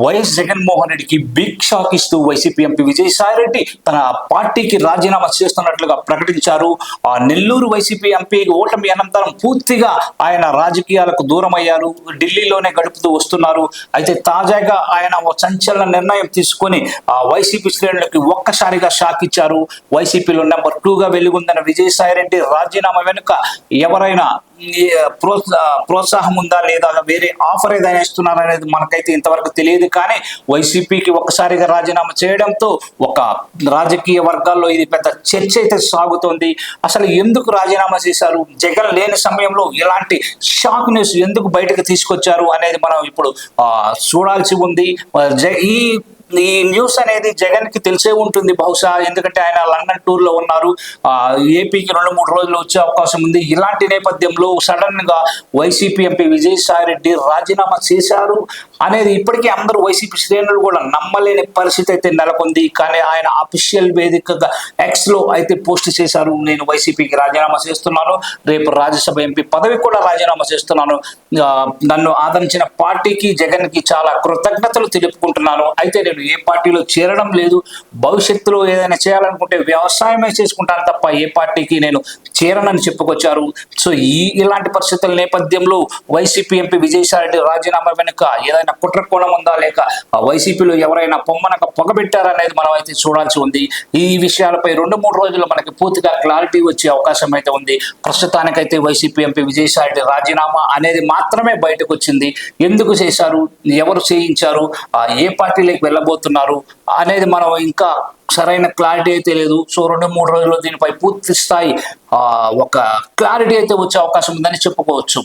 YS Jaganmohan రెడ్డికి big shock ఇస్తూ YCP MP Vijayasai Reddy తన పార్టీకి రాజీనామా చేస్తున్నట్లుగా ప్రకటించారు. ఆ నెల్లూరు వైసీపీ ఎంపీ ఓటమి అనంతరం పూర్తిగా ఆయన రాజకీయాలకు దూరం అయ్యారు. ఢిల్లీలోనే గడుపుతూ వస్తున్నారు. అయితే తాజాగా ఆయన ఓ సంచలన నిర్ణయం తీసుకొని ఆ వైసీపీ శ్రేణులకి ఒక్కసారిగా షాక్ ఇచ్చారు. వైసీపీలో నెంబర్ 2గా వెలుగొందిన విజయసాయిరెడ్డి రాజీనామా వెనుక ఎవరైనా ప్రోత్సాహం ఉందా లేదా వేరే ఆఫర్ ఏదైనా ఇస్తున్నారా అనేది మనకైతే ఇంతవరకు తెలియదు. కానీ వైసీపీకి ఒక్కసారిగా రాజీనామా చేయడంతో ఒక రాజకీయ వర్గాల్లో ఇది పెద్ద చర్చ అయితే సాగుతోంది. అసలు ఎందుకు రాజీనామా చేశారు, జగన్ లేని సమయంలో ఇలాంటి షాక్ న్యూస్ ఎందుకు బయటకు తీసుకొచ్చారు అనేది మనం ఇప్పుడు చూడాల్సి ఉంది. ఈ న్యూస్ అనేది జగన్ కి తెలిసే ఉంటుంది బహుశా, ఎందుకంటే ఆయన లండన్ టూర్ లో ఉన్నారు. ఏపీకి 2-3 రోజులు వచ్చే అవకాశం ఉంది. ఇలాంటి నేపథ్యంలో సడన్ గా వైసీపీ ఎంపీ విజయసాయిరెడ్డి రాజీనామా చేశారు అనేది ఇప్పటికీ అందరూ వైసీపీ శ్రేణులు కూడా నమ్మలేని పరిస్థితి అయితే నెలకొంది. కానీ ఆయన అఫీషియల్ వేదికగా ఎక్స్ లో అయితే పోస్ట్ చేశారు, నేను వైసీపీకి రాజీనామా చేస్తున్నాను, రేపు రాజ్యసభ ఎంపీ పదవి కూడా రాజీనామా చేస్తున్నాను, నన్ను ఆదరించిన పార్టీకి జగన్ కి చాలా కృతజ్ఞతలు తెలుపుకుంటున్నాను. అయితే నేను ఏ పార్టీలో చేరడం లేదు, భవిష్యత్తులో ఏదైనా చేయాలనుకుంటే వ్యవసాయమే చేసుకుంటాను తప్ప ఏ పార్టీకి నేను చేరనని చెప్పుకొచ్చారు. సో ఇలాంటి పరిస్థితుల నేపథ్యంలో వైసీపీ ఎంపీ విజయసాయిరెడ్డి రాజీనామా వెనుక ఏదైనా కుట్ర కోణం ఉందా, లేక వైసీపీలో ఎవరైనా పొమ్మనక పొగబెట్టారనేది మనం అయితే చూడాల్సి ఉంది. ఈ విషయాలపై 2-3 రోజుల్లో మనకి పూర్తిగా క్లారిటీ వచ్చే అవకాశం అయితే ఉంది. ప్రస్తుతానికైతే వైసీపీ ఎంపీ విజయసాయిరెడ్డి రాజీనామా అనేది మాత్రమే బయటకు వచ్చింది. ఎందుకు చేశారు, ఎవరు చేయించారు, ఏ పార్టీలోకి వెళ్ళబోతున్నారు అనేది మనం ఇంకా సరైన క్లారిటీ అయితే లేదు. సో 2-3 రోజుల్లో దీనిపై పూర్తి స్థాయి ఒక క్లారిటీ అయితే వచ్చే అవకాశం ఉందని చెప్పుకోవచ్చు.